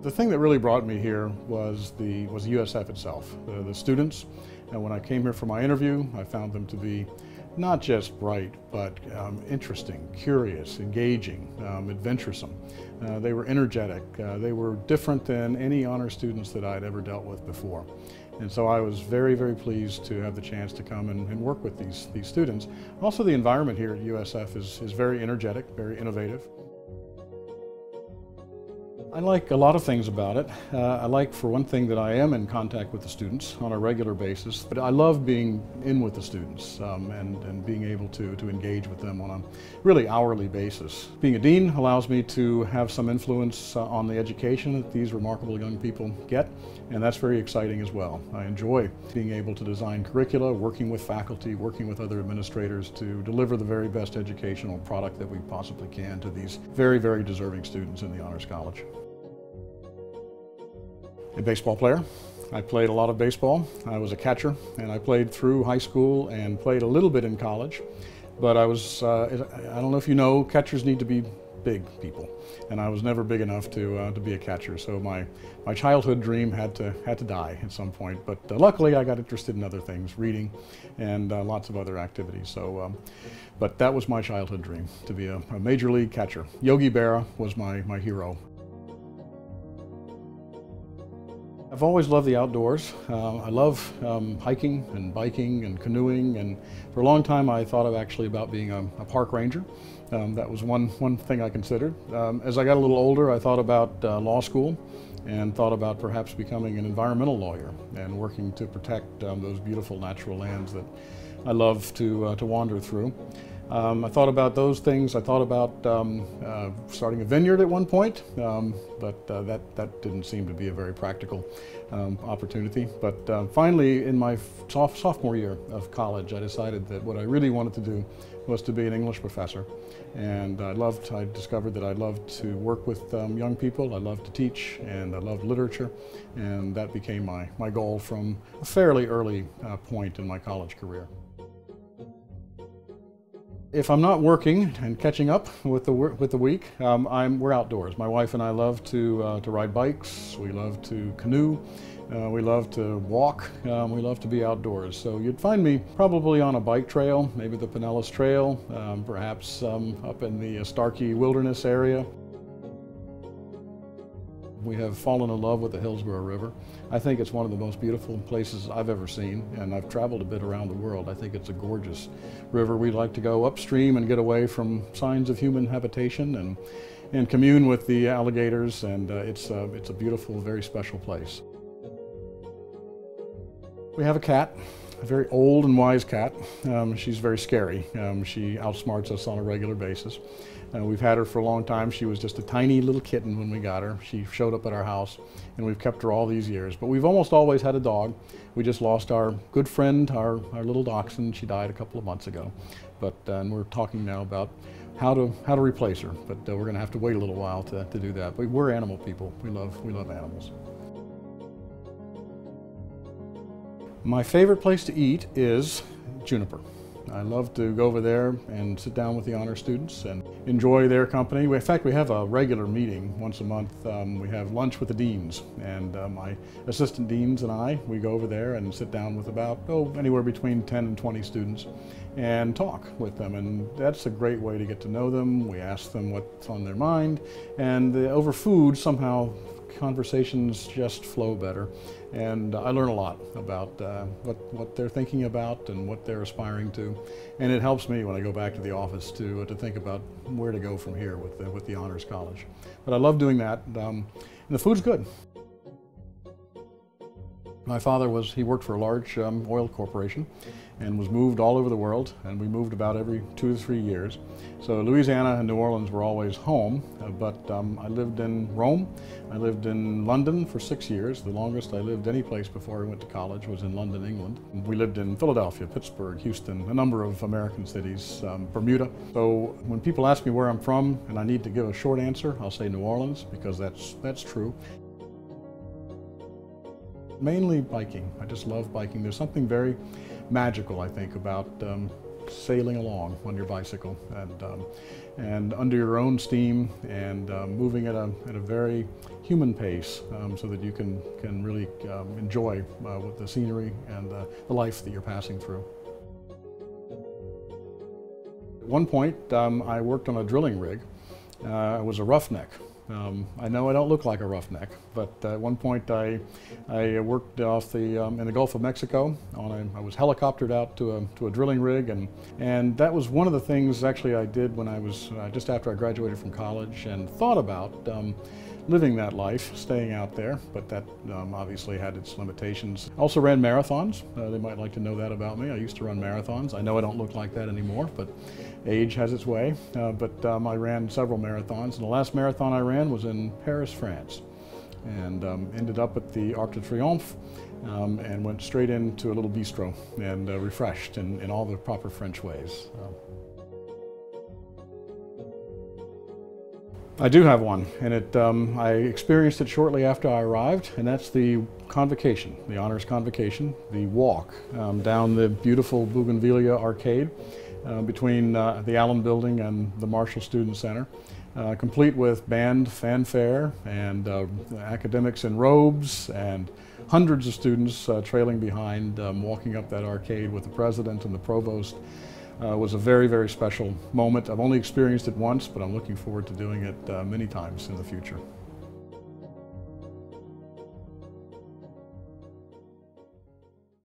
The thing that really brought me here was the USF itself, the students. And when I came here for my interview, I found them to be not just bright, but interesting, curious, engaging, adventuresome. They were energetic. They were different than any honor students that I'd ever dealt with before. And so I was very, very pleased to have the chance to come and work with these students. Also, the environment here at USF is very energetic, very innovative. I like a lot of things about it. I like, for one thing, that I am in contact with the students on a regular basis, but I love being in with the students and being able to engage with them on a really hourly basis. Being a dean allows me to have some influence on the education that these remarkable young people get, and that's very exciting as well. I enjoy being able to design curricula, working with faculty, working with other administrators to deliver the very best educational product that we possibly can to these very, very deserving students in the Honors College. A baseball player. I played a lot of baseball. I was a catcher, and I played through high school and played a little bit in college. But I don't know if you know, catchers need to be big people, and I was never big enough to be a catcher. So my childhood dream had to die at some point. But luckily, I got interested in other things, reading, and lots of other activities. So, but that was my childhood dream, to be a major league catcher. Yogi Berra was my hero. I've always loved the outdoors. I love hiking and biking and canoeing, and for a long time I thought about being a park ranger. That was one thing I considered. As I got a little older, I thought about law school and thought about perhaps becoming an environmental lawyer and working to protect those beautiful natural lands that I love to wander through. I thought about those things. I thought about starting a vineyard at one point, but that didn't seem to be a very practical opportunity. But finally, in my sophomore year of college, I decided that what I really wanted to do was to be an English professor. And I discovered that I loved to work with young people, I loved to teach, and I loved literature. And that became my goal from a fairly early point in my college career. If I'm not working and catching up with the week, we're outdoors. My wife and I love to ride bikes. We love to canoe. We love to walk. We love to be outdoors. So you'd find me probably on a bike trail, maybe the Pinellas Trail, perhaps up in the Starkey Wilderness area. We have fallen in love with the Hillsborough River. I think it's one of the most beautiful places I've ever seen, and I've traveled a bit around the world. I think it's a gorgeous river. We like to go upstream and get away from signs of human habitation and commune with the alligators, and it's a beautiful, very special place. We have a cat, a very old and wise cat. She's very scary. She outsmarts us on a regular basis. We've had her for a long time. She was just a tiny little kitten when we got her. She showed up at our house, and we've kept her all these years. But we've almost always had a dog. We just lost our good friend, our little dachshund. She died a couple of months ago. But and we're talking now about how to replace her. But we're going to have to wait a little while to do that. But we're animal people. We love animals. My favorite place to eat is Juniper. I love to go over there and sit down with the honor students and enjoy their company. In fact, we have a regular meeting once a month. We have lunch with the deans, and my assistant deans and we go over there and sit down with about anywhere between 10 and 20 students and talk with them, and that's a great way to get to know them. We ask them what's on their mind, and over food somehow conversations just flow better, and I learn a lot about what they're thinking about and what they're aspiring to, and it helps me when I go back to the office to think about where to go from here with the Honors College. But I love doing that, and the food's good. My father worked for a large oil corporation and was moved all over the world, and we moved about every 2 to 3 years. So Louisiana and New Orleans were always home, but I lived in Rome. I lived in London for 6 years. The longest I lived any place before I went to college was in London, England. We lived in Philadelphia, Pittsburgh, Houston, a number of American cities, Bermuda. So when people ask me where I'm from and I need to give a short answer, I'll say New Orleans, because that's true. Mainly biking. I just love biking. There's something very magical, I think, about sailing along on your bicycle and under your own steam and moving at a very human pace so that you can really enjoy with the scenery and the life that you're passing through. At one point, I worked on a drilling rig. I was a roughneck. I know I don't look like a roughneck, but at one point I worked off in the Gulf of Mexico. I was helicoptered out to a drilling rig, and that was one of the things actually I did when I was just after I graduated from college and thought about living that life, staying out there, but that obviously had its limitations. I also ran marathons. They might like to know that about me. I used to run marathons. I know I don't look like that anymore, but age has its way. But I ran several marathons, and the last marathon I ran was in Paris, France, and ended up at the Arc de Triomphe and went straight into a little bistro and refreshed in all the proper French ways. I do have one, and I experienced it shortly after I arrived, and that's the convocation, the honors convocation, the walk down the beautiful Bougainvillea arcade between the Allen Building and the Marshall Student Center, complete with band, fanfare, and academics in robes, and hundreds of students trailing behind, walking up that arcade with the president and the provost. Was a very, very special moment. I've only experienced it once, but I'm looking forward to doing it many times in the future.